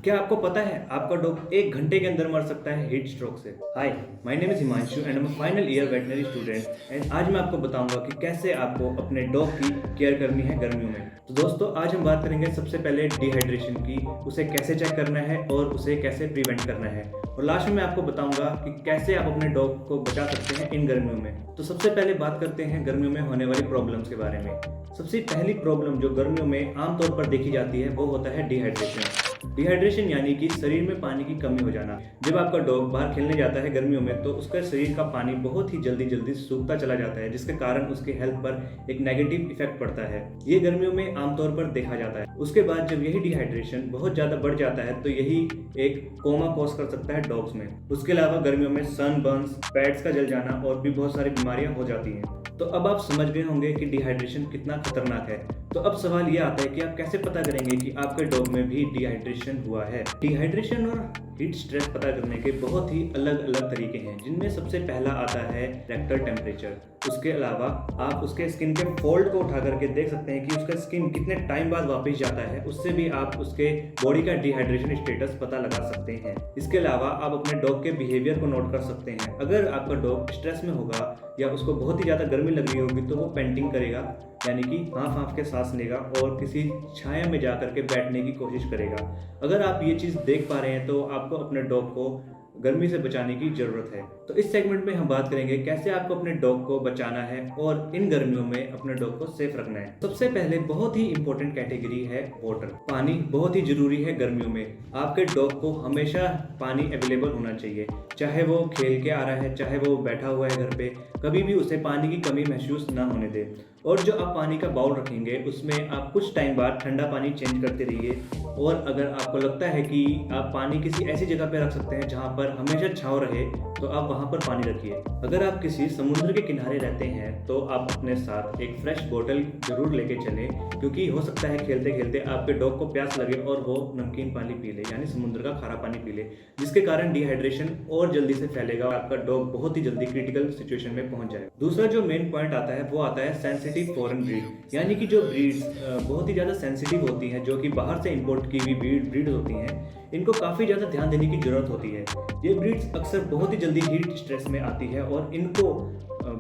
क्या आपको पता है आपका डॉग 1 घंटे के अंदर मर सकता है हीट स्ट्रोक से? Hi, my name is Himanshu and I am final year veterinary student and आज मैं आपको बताऊंगा कि कैसे आपको अपने डॉग की केयर करनी है गर्मियों में। तो दोस्तों, आज हम बात करेंगे सबसे पहले डिहाइड्रेशन की, उसे कैसे चेक करना है और उसे कैसे प्रिवेंट करना है, और लास्ट में मैं आपको बताऊंगा कि कैसे आप अपने डॉग को बचा सकते हैं इन गर्मियों में। तो सबसे पहले बात करते हैं गर्मियों में होने वाली प्रॉब्लम्स के बारे में। सबसे पहली प्रॉब्लम जो गर्मियों में आमतौर पर देखी जाती है वो होता है डिहाइड्रेशन। डिहाइड्रेशन यानी कि शरीर में पानी की कमी हो जाना। जब आपका डॉग बाहर खेलने जाता है गर्मियों में तो उसका शरीर का पानी बहुत ही जल्दी सूखता चला जाता है, जिसके कारण उसके हेल्थ पर एक नेगेटिव इफेक्ट पड़ता है। ये गर्मियों में आमतौर पर देखा जाता है। उसके बाद जब यही डिहाइड्रेशन बहुत ज्यादा बढ़ जाता है तो यही एक कोमा कॉज कर सकता है डॉग्स में। उसके अलावा गर्मियों में सनबर्न्स, पेट्स का जल जाना और भी बहुत सारी बीमारियां हो जाती हैं। तो अब आप समझ गए होंगे कि डिहाइड्रेशन कितना खतरनाक है। तो अब सवाल यह आता है कि आप कैसे पता करेंगे कि आपके डॉग में भी डिहाइड्रेशन हुआ है। डिहाइड्रेशन और हीट स्ट्रेस पता करने के बहुत ही अलग अलग तरीके हैं, जिनमें सबसे पहला आता है रेक्टल टेम्परेचर। उसके अलावा आप उसके स्किन के फोल्ड को उठा करके देख सकते हैं कि उसका स्किन कितने टाइम बाद वापस जाता है। उससे भी आप उसके बॉडी का डिहाइड्रेशन स्टेटस पता लगा सकते हैं। इसके अलावा आप अपने डॉग के बिहेवियर को नोट कर सकते हैं। अगर आपका डॉग स्ट्रेस में होगा या उसको बहुत ही ज़्यादा गर्मी लग रही होगी तो वो पेंटिंग करेगा, यानी कि हाँफ हाँफ के सांस लेगा और किसी छाया में जा करके बैठने की कोशिश करेगा। अगर आप ये चीज़ देख पा रहे हैं तो आपको अपने डॉग को गर्मी से बचाने की जरूरत है। तो इस सेगमेंट में हम बात करेंगे कैसे आपको अपने डॉग को बचाना है और इन गर्मियों में अपने डॉग को सेफ रखना है। सबसे पहले बहुत ही इंपॉर्टेंट कैटेगरी है वाटर। पानी बहुत ही जरूरी है गर्मियों में। आपके डॉग को हमेशा पानी अवेलेबल होना चाहिए, चाहे वो खेल के आ रहा है, चाहे वो बैठा हुआ है घर पे, कभी भी उसे पानी की कमी महसूस ना होने दे। और जो आप पानी का बाउल रखेंगे उसमें आप कुछ टाइम बाद ठंडा पानी चेंज करते रहिए। और अगर आपको लगता है कि आप पानी किसी ऐसी जगह पे रख सकते हैं जहाँ पर हमेशा छांव रहे तो आप वहाँ पर पानी रखिए। अगर आप किसी समुद्र के किनारे रहते हैं तो आप अपने साथ एक फ्रेश बोतल जरूर लेके चलें, क्योंकि हो सकता है खेलते खेलते आपके डॉग को प्यास लगे और वो नमकीन पानी पी ले, यानी समुद्र का खारा पानी पी ले, जिसके कारण डिहाइड्रेशन और जल्दी से फैलेगा और आपका डॉग बहुत ही जल्दी क्रिटिकल सिचुएशन में पहुंच जाएगा। दूसरा जो मेन पॉइंट आता है वो आता है सेंसिटिव फॉरेन ब्रीड, यानी कि जो ब्रीड्स बहुत ही ज़्यादा सेंसिटिव होती हैं, जो कि बाहर से इंपोर्ट की हुई ब्रीड होती हैं, इनको काफ़ी ज़्यादा ध्यान देने की जरूरत होती है। ये ब्रीड्स अक्सर बहुत ही जल्दी हीट स्ट्रेस में आती है और इनको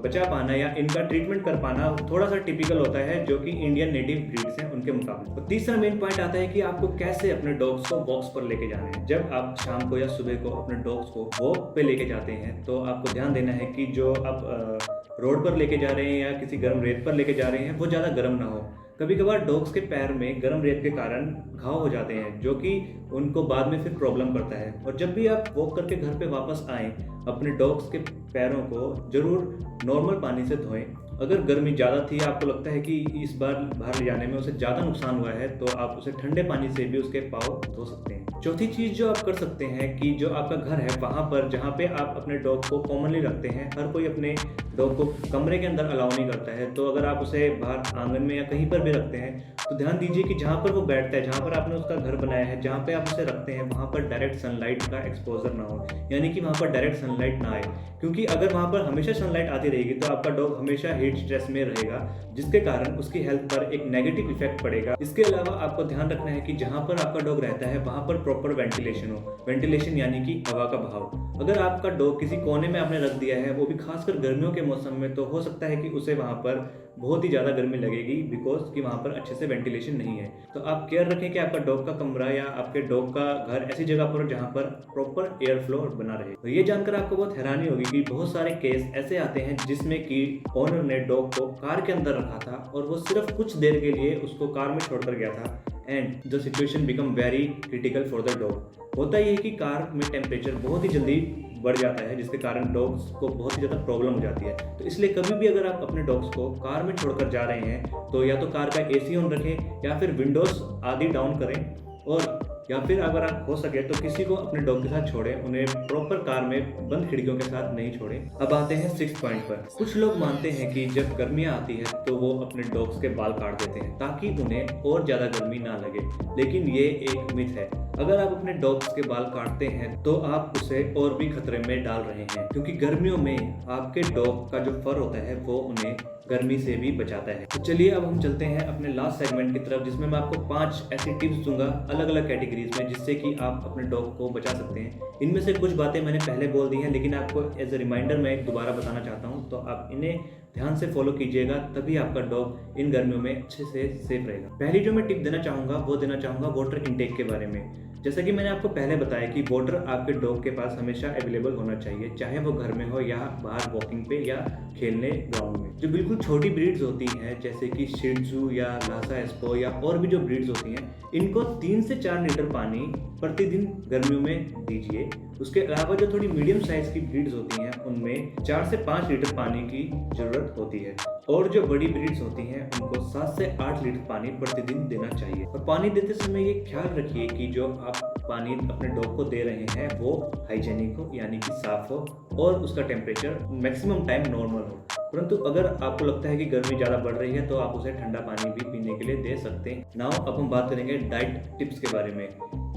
बचा पाना या इनका ट्रीटमेंट कर पाना थोड़ा सा टिपिकल होता है, जो कि इंडियन नेटिव ब्रीड्स हैं उनके मुकाबले। तो तीसरा मेन पॉइंट आता है कि आपको कैसे अपने डॉग्स को वॉक्स पर लेके जाना है। जब आप शाम को या सुबह को अपने डॉग्स को वॉक पे लेके जाते हैं तो आपको ध्यान देना है कि जो आप रोड पर लेके जा रहे हैं या किसी गर्म रेत पर लेके जा रहे हैं वो ज़्यादा गर्म ना हो। कभी कभार डॉग्स के पैर में गर्म रेत के कारण घाव हो जाते हैं, जो कि उनको बाद में फिर प्रॉब्लम करता है। और जब भी आप वॉक करके घर पे वापस आएँ, अपने डॉग्स के पैरों को जरूर नॉर्मल पानी से धोएं। अगर गर्मी ज़्यादा थी, आपको लगता है कि इस बार बाहर ले जाने में उसे ज़्यादा नुकसान हुआ है, तो आप उसे ठंडे पानी से भी उसके पाँव धो सकते हैं। चौथी चीज़ जो आप कर सकते हैं कि जो आपका घर है वहाँ पर जहाँ पे आप अपने डॉग को कॉमनली रखते हैं, हर कोई अपने डॉग को कमरे के अंदर अलाउ नहीं करता है। तो अगर आप उसे बाहर आंगन में या कहीं पर भी रखते हैं तो ध्यान दीजिए कि जहाँ पर वो बैठता है, जहाँ पर आपने उसका घर बनाया है, जहाँ पे आप उसे रखते हैं, वहाँ पर डायरेक्ट सनलाइट का एक्सपोजर ना हो, यानी कि वहाँ पर डायरेक्ट सनलाइट ना आए। क्योंकि अगर वहाँ पर हमेशा सनलाइट आती रहेगी तो आपका डॉग हमेशा हीट स्ट्रेस में रहेगा, जिसके कारण उसकी हेल्थ पर एक नेगेटिव इफेक्ट पड़ेगा। इसके अलावा आपको ध्यान रखना है कि जहाँ पर आपका डॉग रहता है वहाँ पर प्रॉपर वेंटिलेशन हो। वेंटिलेशन यानी कि हवा का बहाव। अगर आपका डॉग किसी कोने में आपने रख दिया है, वो भी खासकर गर्मियों के मौसम में, तो हो सकता है कि उसे वहाँ पर बहुत ही ज़्यादा गर्मी लगेगी, बिकॉज कि वहाँ पर अच्छे से वेंटिलेशन नहीं है। तो आप केयर रखें कि आपका डॉग का कमरा या आपके डॉग का घर ऐसी जगह पर जहाँ पर प्रॉपर एयर फ्लो बना रहे। तो ये जानकर आपको बहुत हैरानी होगी कि बहुत सारे केस ऐसे आते हैं जिसमें कि ओनर ने डॉग को कार के अंदर रखा था और वो सिर्फ कुछ देर के लिए उसको कार में छोड़कर गया था and the situation become very critical for the dog. होता यह है कि कार में टेम्परेचर बहुत ही जल्दी बढ़ जाता है, जिसके कारण डॉग्स को बहुत ही ज़्यादा प्रॉब्लम हो जाती है। तो इसलिए कभी भी अगर आप अपने डॉग्स को कार में छोड़कर जा रहे हैं तो या तो कार का एसी ऑन रखें या फिर विंडोज आदि डाउन करें, और या फिर अगर आप हो सके तो किसी को अपने डॉग के साथ छोड़ें, उन्हें प्रॉपर कार में बंद खिड़कियों के साथ नहीं छोड़ें। अब आते हैं 6 पॉइंट पर। कुछ लोग मानते हैं कि जब गर्मियाँ आती है तो वो अपने डॉग्स के बाल काट देते हैं ताकि उन्हें और ज़्यादा गर्मी ना लगे, लेकिन ये एक मिथ है। अगर आप अपने डॉग्स के बाल काटते हैं तो आप उसे और भी खतरे में डाल रहे हैं, क्योंकि गर्मियों में आपके डॉग का जो फर होता है वो उन्हें गर्मी से भी बचाता है। तो चलिए अब हम चलते हैं अपने लास्ट सेगमेंट की तरफ, जिसमें मैं आपको 5 ऐसी टिप्स दूंगा अलग अलग कैटेगरीज में, जिससे कि आप अपने डॉग को बचा सकते हैं। इनमें से कुछ बातें मैंने पहले बोल दी हैं, लेकिन आपको एज अ रिमाइंडर मैं एक दोबारा बताना चाहता हूँ, तो आप इन्हें ध्यान से फॉलो कीजिएगा, तभी आपका डॉग इन गर्मियों में अच्छे से सेफ रहेगा। पहली जो मैं टिप देना चाहूँगा वो देना चाहूँगा वाटर इनटेक के बारे में। जैसा कि मैंने आपको पहले बताया कि वाटर आपके डॉग के पास हमेशा अवेलेबल होना चाहिए, चाहे वो घर में हो या बाहर वॉकिंग पे या खेलने ग्राउंड में। जो बिल्कुल छोटी ब्रीड्स होती हैं जैसे कि शिह त्ज़ू या ल्हासा एस्पो या और भी जो ब्रीड्स होती हैं, इनको 3 से 4 लीटर पानी प्रतिदिन गर्मियों में दीजिए। उसके अलावा जो थोड़ी मीडियम साइज की ब्रीड्स होती हैं उनमें 4 से 5 लीटर पानी की ज़रूरत होती है, और जो बड़ी ब्रीड्स होती हैं उनको 7 से 8 लीटर पानी प्रतिदिन देना चाहिए। और पानी देते समय ये ख्याल रखिए कि जो आप पानी अपने डॉग को दे रहे हैं वो हाइजेनिक हो, यानी कि साफ हो, और उसका टेम्परेचर मैक्सिमम टाइम नॉर्मल हो। परंतु अगर आपको लगता है कि गर्मी ज़्यादा बढ़ रही है तो आप उसे ठंडा पानी भी पीने के लिए दे सकते हैं। नाउ अब हम बात करेंगे डाइट टिप्स के बारे में।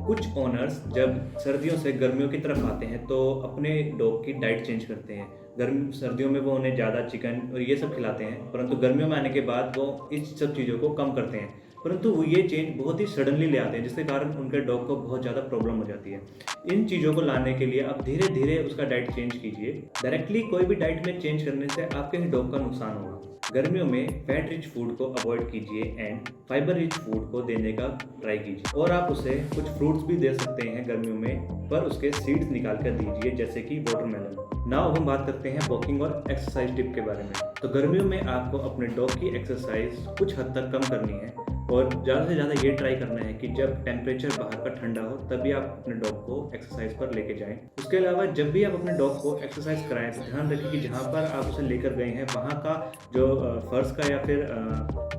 कुछ ओनर्स जब सर्दियों से गर्मियों की तरफ आते हैं तो अपने डॉग की डाइट चेंज करते हैं। सर्दियों में वो उन्हें ज़्यादा चिकन और ये सब खिलाते हैं, परंतु गर्मियों में आने के बाद वो इस सब चीज़ों को कम करते हैं। परंतु वो ये चेंज बहुत ही सडनली ले आते हैं, जिसके कारण उनके डॉग को बहुत ज़्यादा प्रॉब्लम हो जाती है। इन चीज़ों को लाने के लिए आप धीरे धीरे उसका डाइट चेंज कीजिए। डायरेक्टली कोई भी डाइट में चेंज करने से आपके ही डॉग का नुकसान होगा। गर्मियों में फैट रिच फूड को अवॉइड कीजिए एंड फाइबर रिच फूड को देने का ट्राई कीजिए। और आप उसे कुछ फ्रूट्स भी दे सकते हैं गर्मियों में, पर उसके सीड्स निकाल कर दीजिए, जैसे कि वाटरमेलन। नाउ हम बात करते हैं वॉकिंग और एक्सरसाइज टिप के बारे में। तो गर्मियों में आपको अपने डॉग की एक्सरसाइज कुछ हद तक कम करनी है, और ज़्यादा से ज़्यादा ये ट्राई करना है कि जब टेम्परेचर बाहर का ठंडा हो तभी आप अपने डॉग को एक्सरसाइज पर लेके जाएं। उसके अलावा जब भी आप अपने डॉग को एक्सरसाइज कराएं तो ध्यान रखें कि जहाँ पर आप उसे लेकर गए हैं वहाँ का जो फर्श का या फिर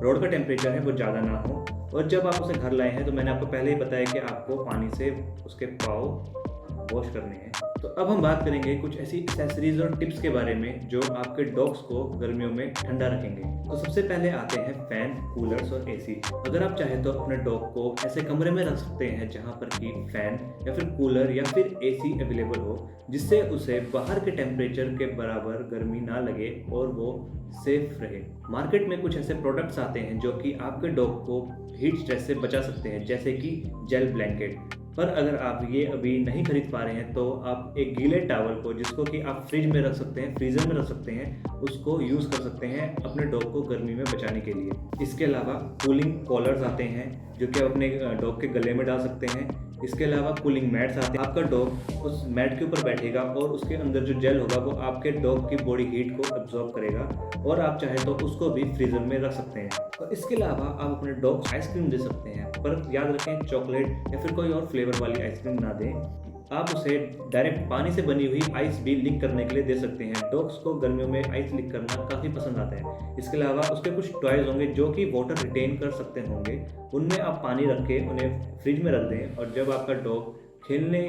रोड का टेम्परेचर है वो ज़्यादा ना हो। और जब आप उसे घर लाए हैं तो मैंने आपको पहले ही बताया कि आपको पानी से उसके पाँव वॉश करने हैं। तो अब हम बात करेंगे कुछ ऐसी एक्सेसरीज और टिप्स के बारे में जो आपके डॉग्स को गर्मियों में ठंडा रखेंगे। तो सबसे पहले आते हैं फैन, कूलर्स और एसी। अगर आप चाहें तो अपने डॉग को ऐसे कमरे में रख सकते हैं जहां पर कि फैन या फिर कूलर या फिर एसी अवेलेबल हो, जिससे उसे बाहर के टेम्परेचर के बराबर गर्मी ना लगे और वो सेफ रहे। मार्केट में कुछ ऐसे प्रोडक्ट्स आते हैं जो कि आपके डॉग को हीट स्ट्रेस से बचा सकते हैं, जैसे कि जेल ब्लैंकेट। पर अगर आप ये अभी नहीं खरीद पा रहे हैं तो आप एक गीले टॉवल को, जिसको कि आप फ्रिज में रख सकते हैं, फ्रीजर में रख सकते हैं, उसको यूज़ कर सकते हैं अपने डॉग को गर्मी में बचाने के लिए। इसके अलावा कूलिंग कॉलर्स आते हैं जो कि आप अपने डॉग के गले में डाल सकते हैं। इसके अलावा कूलिंग मैट्स आते हैं। आपका डॉग उस मैट के ऊपर बैठेगा और उसके अंदर जो जेल होगा वो आपके डॉग की बॉडी हीट को एब्जॉर्ब करेगा, और आप चाहे तो उसको भी फ्रीजर में रख सकते हैं। और इसके अलावा आप अपने डॉग आइसक्रीम दे सकते हैं, पर याद रखें चॉकलेट या फिर कोई और फ्लेवर वाली आइसक्रीम ना दें। आप उसे डायरेक्ट पानी से बनी हुई आइस भी लिक करने के लिए दे सकते हैं। डॉग्स को गर्मियों में आइस लिक करना काफ़ी पसंद आता है। इसके अलावा उसके कुछ टॉयज़ होंगे जो कि वाटर रिटेन कर सकते होंगे, उनमें आप पानी रख के उन्हें फ्रिज में रख दें, और जब आपका डॉग खेलने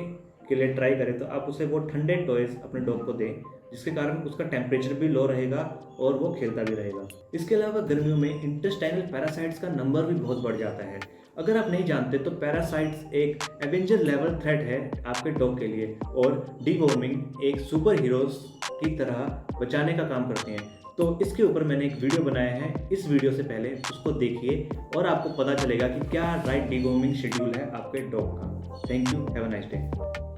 के लिए ट्राई करे तो आप उसे वो ठंडे टॉयज़ अपने डॉग को दें, जिसके कारण उसका टेम्परेचर भी लो रहेगा और वो खेलता भी रहेगा। इसके अलावा गर्मियों में इंटेस्टाइनल पैरासाइट्स का नंबर भी बहुत बढ़ जाता है। अगर आप नहीं जानते तो पैरासाइट्स एक एवेंजर लेवल थ्रेट है आपके डॉग के लिए, और डीवॉर्मिंग एक सुपर हीरोज की तरह बचाने का काम करते हैं। तो इसके ऊपर मैंने एक वीडियो बनाया है, इस वीडियो से पहले उसको देखिए और आपको पता चलेगा कि क्या राइट डीवॉर्मिंग शेड्यूल है आपके डॉग का। Thank you, have a nice day.